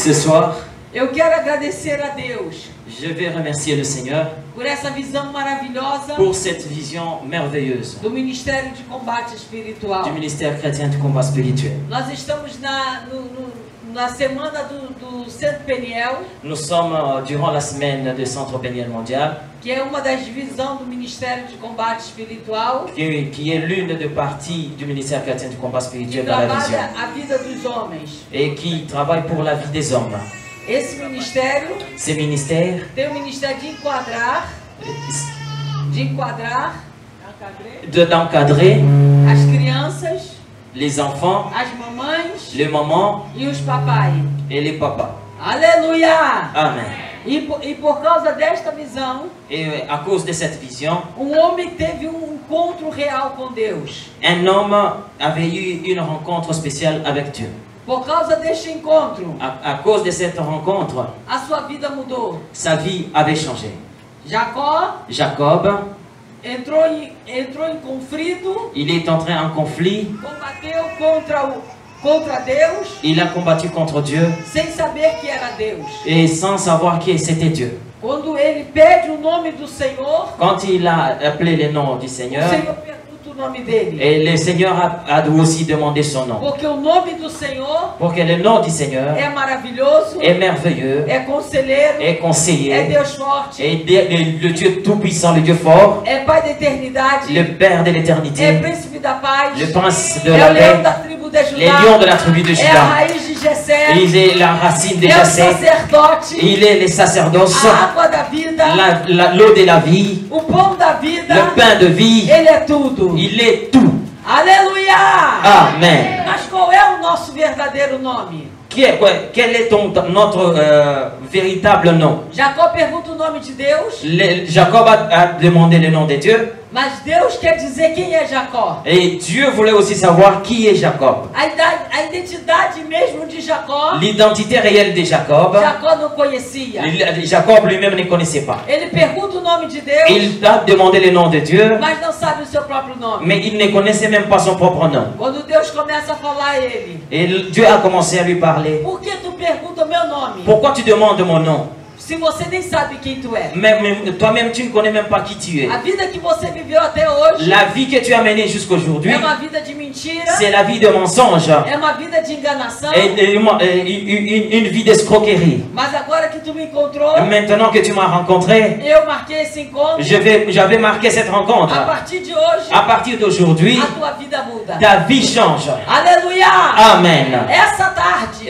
Ce soir, eu quero agradecer a Deus je vais remercier le Seigneur por essa visão maravilhosa pour cette vision merveilleuse do Ministério de Combate Espiritual. du ministère chrétien du combat spirituel. Nós estamos na semana do Centro Peniel, Nous sommes durant la semaine du Centre Péniel Mondial, que é uma das divisões do Ministério de Combate Espiritual, qui est l'une des parties du ministère chrétien du combat que spirituel dans la vision, trabalha a vida dos homens. et qui travaille pour la vie des hommes. Esse ministério Ces ministères, tem o ministério de enquadrar, d'encadrer as crianças, les enfants, as mamães les mamans e os papais. et les papas. Aleluia! Amen. E por causa desta visão, Et à cause de cette vision, homem teve encontro real com Deus. un homme avait eu une rencontre spéciale avec Dieu. Por causa deste encontro, À cause de cette rencontre, a sua vida mudou. sa vie avait changé. Jacob, Entrou em conflito, il est entré en conflit, combateu contra Deus, il a combattu contre Dieu sem saber que era Deus. et sans savoir qui c'était Dieu. Quando ele pede o nome do Senhor, Quand il a appelé le nom du o Seigneur, Senhor pergunta o nome dele. et le Seigneur a aussi demandé son nom. Porque o nome do Senhor Pour que le nom du Seigneur é maravilhoso, est merveilleux, é conselheiro, est é conseiller, Deus forte, et le Dieu tout-puissant, le Dieu fort, é Pai da eternidade, le Père de é l'éternité, Príncipe da paz, le Prince de é la o leão paix, da tribo de les Judá, lions de la tribu de é a Juda. raiz de Jessé, Il est la racine de é o Jessé, sacerdote, il est le sacerdoce, a água da vida, l'eau de la vie, o pão da vida, le pain de vie, ele é tudo. il est tout. Aleluia! Amen. Mas qual é o nosso verdadeiro nome? Quel est notre véritable nom? Jacó pergunta o nome de Deus, Jacob a demandé le nom de Dieu, mas Deus quer dizer quem é Jacó. et Dieu voulait aussi savoir qui est Jacob. A identidade mesmo de Jacó, L'identité réelle de Jacob, Jacó não conhecia. Jacob lui-même ne connaissait pas. Ele pergunta o nome de Deus, Il a demandé le nom de Dieu, mas não sabe o seu próprio nome. mais il ne connaissait même pas son propre nom. Quando Deus começa a falar a ele, Et Dieu a commencé à lui parler. por que tu pergunta o meu nome? Pourquoi tu demandes mon nom? Se você nem sabe quem tu é. Mais toi-même, tu ne connais même pas qui tu es. A vida que você viveu até hoje La vie que tu as menée jusqu'aujourd'hui, é uma vida de mentira, c'est la vie de mensonge é uma vida de enganação. et une vie d'escroquerie. Mas agora que tu me encontrou, Maintenant que tu m'as rencontré, eu marquei esse encontro. j'avais marqué cette rencontre. A partir de hoje, À partir d'aujourd'hui, a tua vida muda. ta vie change. Aleluia! Amen. Essa tarde,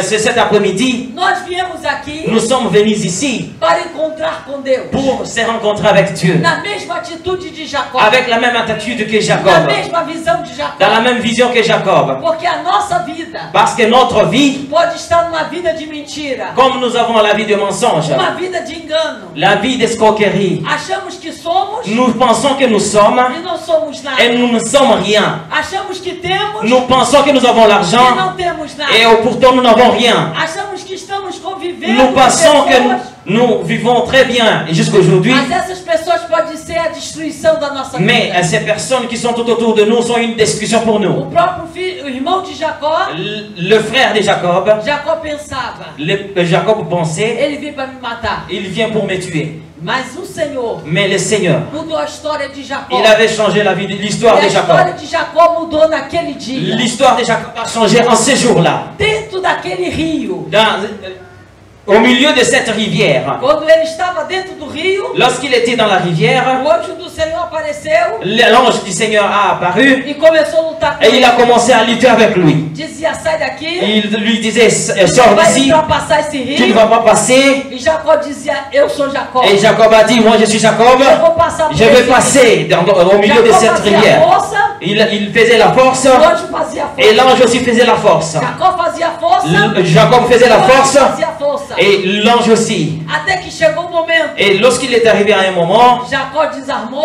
Cet après-midi, nós viemos aqui nous sommes venus ici para encontrar com Deus. pour se rencontrer avec Dieu. Na mesma atitude de Jacó. Avec la même attitude que Na Jacob. mesma visão de Jacó. Dans la même vision que Jacob. Porque a nossa vida Parce que notre vie, pode estar numa vida de mentira, comme nous avons la vie de mensonge, uma vida de engano. la vie d'escroquerie, Achamos que somos nous pensons que nous sommes e não somos nada. et nous ne sommes rien. Achamos que temos Nous pensons que nous avons e l'argent não temos nada. et pourtant nous n'avons rien. Achamos que estamos convivendo Nous com pensons que pessoas, nous vivons très bien et jusqu'aujourd'hui, mas essas pessoas podem ser a destruição da nossa mais vida. ces personnes qui sont tout autour de nous sont une destruction pour O nous. próprio filho, o irmão de Jacó, Le frère de Jacob, Jacó pensava, Jacob pensait, ele veio para me matar. il vient pour me tuer. Mas o Senhor Mais le Seigneur, mudou a história de Jacó. il avait changé la vie, l'histoire E a de história Jacob. de Jacó mudou naquele dia. L'histoire de Jacob a changé en ce jour-là. Dentro daquele rio. Au milieu de cette rivière, Quando ele estava dentro do rio, lorsqu'il était dans la rivière, o anjo do Senhor apareceu l'ange du Seigneur a apparu e começou a lutar com et il a ele. commencé à lutter avec lui. Dizia, sai daqui, Il lui disait, tu sors vai d'ici, ultrapassar esse tu ne rio. vas pas passer. E Jacó dizia, eu sou Jacó. Et Jacob a dit, moi je suis Jacob, Eu vou passar por je vais esse passer au milieu de Jacó cette fazia rivière. força, Il faisait la force o anjo fazia et força. l'ange aussi faisait la force. Jacó fazia força, Jacob faisait la o anjo force fazia força. et l'ange aussi. Até que chegou o momento Et lorsqu'il est arrivé à un moment, Jacó desarmou.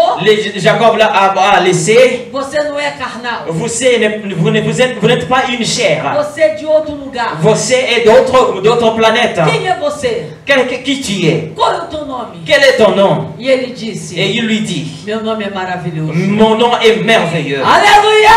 Jacob a laissé. Você não é carnal. Vous n'êtes pas une chair. Você é de outro lugar. Você est d'autres planètes. Quem é você? Qui tu es? Qual é o teu nome? Quel est ton nom? E ele disse: Et il lui dit, meu nome é maravilhoso. mon nom est merveilleux. Aleluia!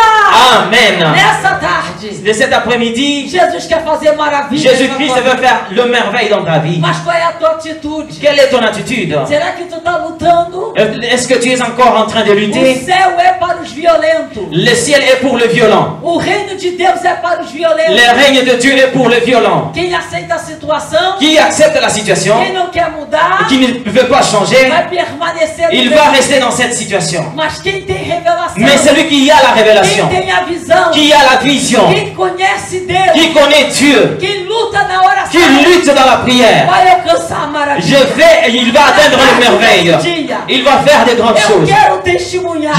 Amen. Nessa tarde, De cet après-midi, Jesus quer fazer maravilha. Jésus-Christ veut faire le merveille dans ta vie. Mas qual é a tua atitude? Quelle est ton attitude? Será que tu está lutando? Est-ce que tu es encore en train de O lutter? céu é para os violentos. Le ciel est pour le violent. O reino de Deus é para os Le violentos. règne de Dieu est pour le violent. Quem aceita a situação, Qui accepte la situation, quem não quer mudar, qui ne veut pas changer, vai permanecer no il mesmo. va rester dans cette situation. Mas quem tem revelação, Mais celui qui a la quem révélation, tem a visão, qui a la vision, quem conhece Deus, qui connaît Dieu, quem luta na oração, qui lutte dans la prière, vai alcançar a maravilha. il va atteindre le merveille. Il va faire de grandes Eu choses. quero testemunhar.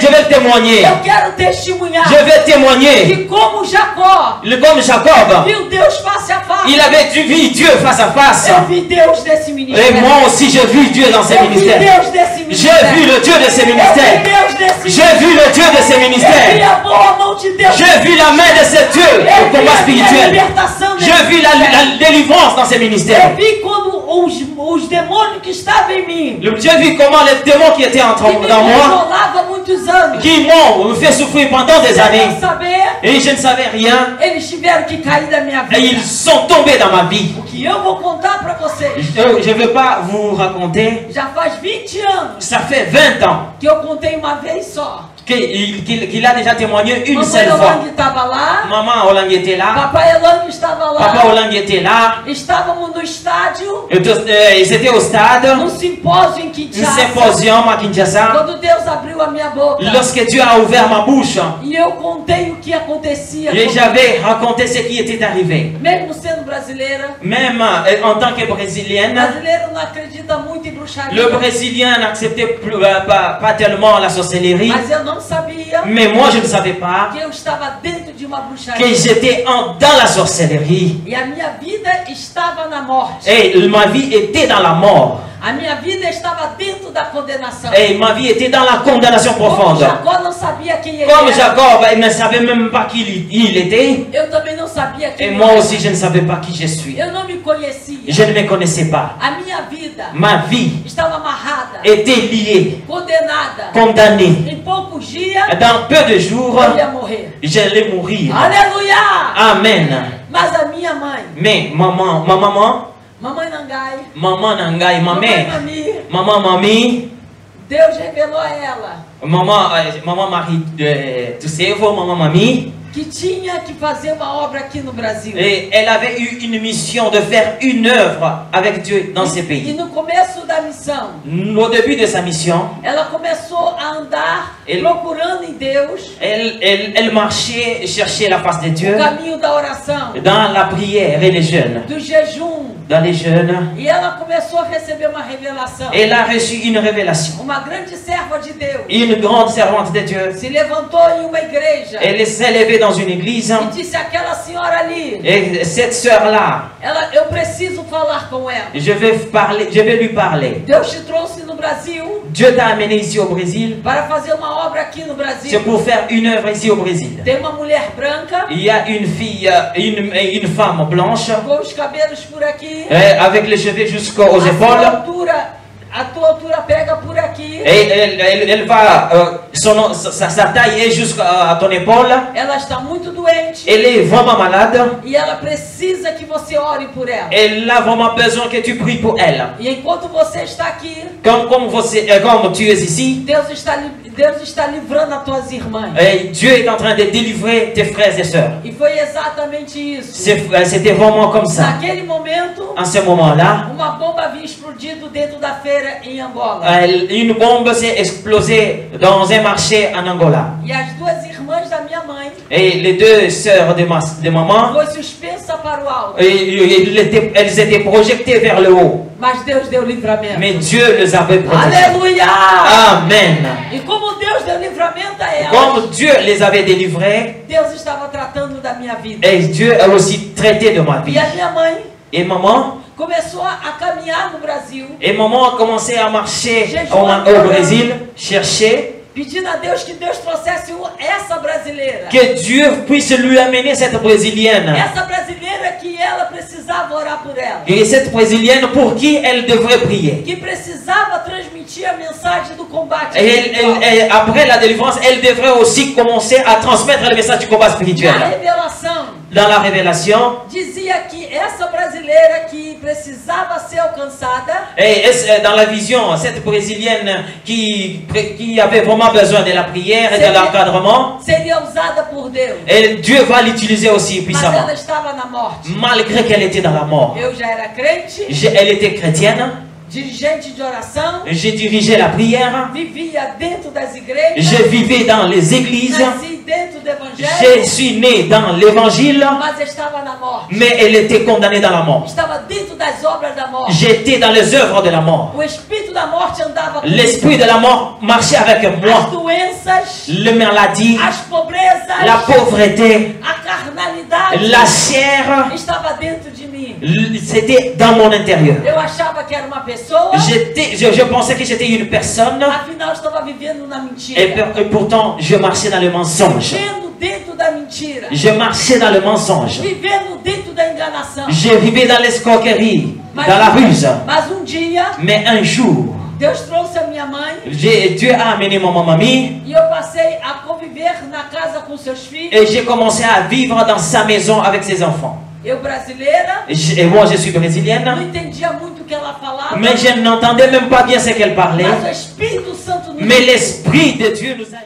Je vais témoigner. Eu quero testemunhar Je vais témoigner. que como Jacó Comme Jacob, viu Deus face a face, il avait vu Dieu face à face. eu vi Deus nesse Et ministério. moi aussi, j'ai vu Dieu dans ces Eu vi ministères. Deus nesse J'ai ministério. vu le Dieu de ces Eu vi ministères. Deus nesse J'ai vu le Dieu de ces Eu vi ministères. a boa mão de Deus. J'ai vu la main de ce Dieu au Eu vi combat a minha spirituel. libertação nesse J'ai vu la ministério. délivrance dans ces Eu ministères. vi quando os demônios que estavam em mim, J'ai vu comment les démons qui étaient que me dans moi, controlavam há muitos anos, qui m'ont fait souffrir pendant des sem années, eu saber, et je ne savais rien, eles tiveram que cair da minha et vida. ils sont tombés dans ma vie. O que eu vou contar para vocês, Je ne veux pas vous raconter, já faz 20 anos ça fait 20 ans que eu contei uma vez só. qu'il a déjà témoigné une Mamãe seule fois. Elang estava lá, Maman Olang était là, papai Elang estava lá, Papa Olang était là, estávamos no estádio, ils étaient au stade, num simpósio em un Kinshasa, symposium à Kinshasa, quando Deus abriu a minha boca lorsque Dieu a ouvert ma bouche, e eu contei o que acontecia et comigo. j'avais raconté ce qui était arrivé. Mesmo sendo brasileira, Même en tant que brésilienne, brasileiro não acredita muito em bruxaria, le Brésilien n'acceptait pas tellement la sorcellerie, mas eu não sabia mais moi je ne savais pas que eu estava dentro de uma bruxaria que j'étais dans la sorcellerie. e a minha vida estava na morte. Et ma vie était dans la mort. A minha vida estava dentro da condenação. Et ma vie était dans la condamnation Como profonde. Jacó não sabia quem ele Comme era, Jacob, il ne savait même pas qui il était. eu também não sabia Et quem eu moi era. aussi, je ne savais pas qui je suis. Eu não me conhecia. Je ne me connaissais pas. A minha vida Ma vie estava amarrada, était liée, condenada. condamnée. Em poucos dias, Dans peu de jours, eu ia morrer. j'allais mourir. Aleluia! Amen. Mas a minha mãe, Mais ma maman, mamãe Nangai, maman Nangai, ma mamãe mère, Mami, maman Mami, Deus revelou a ela maman Marie de Tusevo, maman Mami, que tinha que fazer uma obra aqui no Brasil. et elle avait eu une mission de faire une œuvre avec Dieu dans ces E pays. no começo da missão, Au début de sa mission, ela começou a andar procurando em Deus elle marchait, cherchait la face de o Dieu caminho da oração, dans la prière et les jeûnes. do jejum. Dans les jeûnes, E ela começou a receber uma revelação. elle a reçu une révélation. Uma grande serva de Deus Une grande servante de Dieu. se levantou em uma igreja Elle s'est levée dans une église. e disse àquela senhora ali, Et cette sœur-là, eu preciso falar com ela. je vais lui parler. Deus te trouxe no Brasil Dieu t'a amené ici au Brésil. para fazer uma obra aqui no C'est Brasil. pour faire une œuvre ici au Brésil. Tem uma mulher branca Il y a une fille, une femme blanche, com os cabelos por aqui. avec les cheveux jusqu'aux épaules. A tua altura pega por aqui. Et elle va, sa taille est jusqu'à ton épaule. Ela está muito doente Elle est vraiment malade. e ela precisa que você ore por ela. Elle a vraiment besoin que tu pries pour elle. E enquanto você está aqui, Comme tu es ici, Deus está livrando as tuas irmãs. et Dieu est en train de délivrer tes frères et sœurs. E foi exatamente isso. C'était vraiment comme ça. Naquele momento, En ce moment-là, uma bomba havia explodido dentro da feira em Angola. une bombe s'est explosée dans un marché en Angola. E as duas irmãs da minha mãe Et les deux sœurs de maman, foi suspensa para o alto. elles étaient projetées vers le haut. Mas Deus deu livramento. Mais Dieu les avait protégées. Aleluia! Amen. E como Deus deu livramento a elas, Comme Dieu les avait délivrées, Deus estava tratando da minha vida. et Dieu a aussi traité de ma vie. E a minha mãe Et maman, começou a caminhar no Brasil, Et maman a commencé à marcher Jésus. au Brésil, chercher pedindo a Deus que Deus trouxesse essa brasileira. que Dieu puisse lui amener cette brésilienne. Essa brasileira que ela precisava orar por ela. Et cette brésilienne pour qui elle devrait prier. Que precisava transmitir a mensagem do combate Et espiritual. après la délivrance, elle devrait aussi commencer à transmettre le message du combat spirituel. Na revelação, Dans la révélation, dizia que essa brasileira que precisava ser alcançada, et dans la vision, cette brésilienne qui avait vraiment besoin de la prière et de l'encadrement, seria usada por Deus. et Dieu va l'utiliser aussi Mas puissamment. ela estava na morte. Malgré qu'elle était dans la mort. Eu já era crente, Elle était chrétienne, dirigente de oração, j'ai dirigé la prière, vivia dentro das igrejas, je vivais dans les églises, nasci dentro do je evangelho, suis né dans l'évangile, mas estava na morte. mais elle était condamnée dans la mort. Estava dentro das obras da morte. J'étais dans les œuvres de la mort. O espírito da morte andava comigo. L'esprit de la mort marchait avec As moi. doenças, Les maladies, as pobrezas, la pauvreté, a carnalidade la chair, estava dentro de mim. c'était dans mon intérieur. Eu achava que era uma pessoa, Je pensais que j'étais une personne, afinal eu estava vivendo na mentira. et pourtant je marchais dans le mensonge. Vivendo dentro da mentira. Je marchais dans le mensonge. Vivendo dentro da enganação. Je vivais dans l'escroquerie, dans la ruse. Mas dia, Mais un jour, Deus trouxe a minha mãe Dieu a amené ma mamie e eu passei a conviver na casa com seus filhos. et j'ai commencé à vivre dans sa maison avec ses enfants. Eu brasileira, Et moi, je suis não brésilienne, entendia muito o que ela falava. mais je n'entendais même pas bien ce qu'elle parlait. Mas o Espírito Santo nos Mais l'Esprit de Dieu nous a